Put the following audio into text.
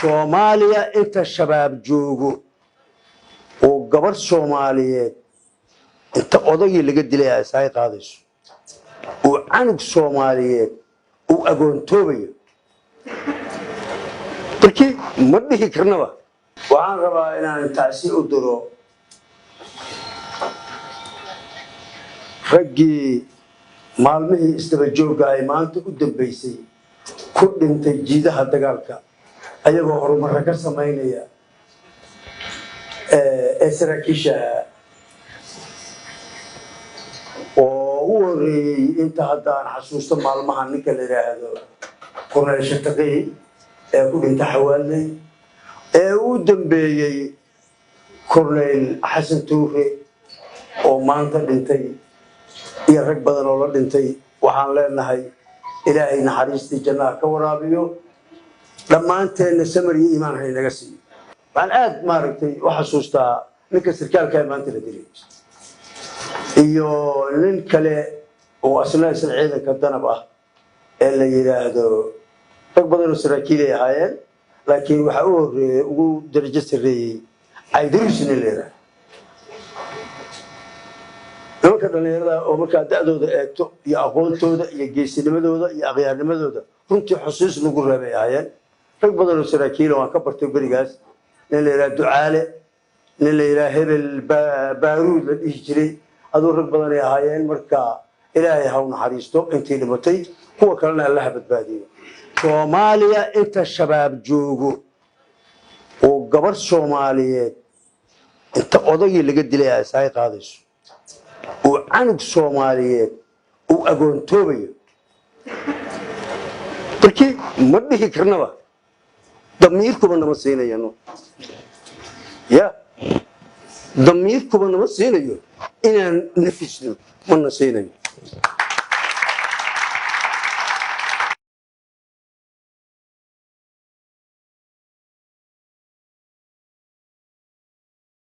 Soomaaliya inta shabaab joogo oo gabar Soomaaliyeed inta odagii laga dilay ay saay qaadayso oo canug Soomaaliyeed oo agoontoobayo markii ma dhihi karnaba waxaan rabaa inaan taasi u diro raggii maalmihii isdaba joogga ay maanta u dambeysay ku dhintay jiidaha dagaalka ayagoo horumar ka sameynaya saraakiisha oo u horeeyay inta hadda aan xasuusto maalmaha ninka la yiraahdo Korneyl Shataqi ee ku dhintay Xawaaley ee u dambeeyay Korneyl Xasan Tuure oo maanta dhintay iyo rag badan oo la dhintay waxaan leenahay Ilaahay naxariistii jannaha ka waraabiyo dhammaanteena samir iyo iimaan hay naga siiyo waxaan aad maaragtay u xasuustaa ninka sarkaalka maanta la dilay iyo nin kale oo asna ciidanka danab ah ee la yiraahdo rag badan oo saraakiil ay ahaayeen laakiin waxa uu horeeyay ugu darajo sareeyay Idris Nilera dadka dhalinyarada oo marka da'dooda eegto iyo aqoontooda iyo geesinimadooda iyo aqyaarnimadooda runtii xusuus lagu reebay ahaayeen rag badan oo saraakiil oo ka bartay barigaas nin la yiraahdo Ducaale nin la yiraahdo Hebel Baaruud la dhihi jiray adoo rag badan ay ahaayeen marka Ilaahay ha u naxariisto intii dhimatay kuwa kalena Allah badbaadiyo Soomaaliya inta shabaab joogo oo gabar Soomaaliyeed inta odagii laga dilay ay saay qaadayso oo canug Soomaaliyeed oo agoontoobayo markii ma dhihi karnaba damiirkuba nama siinayno ya damiirkuba nama siinayo inaan nafisno ma nasiinayo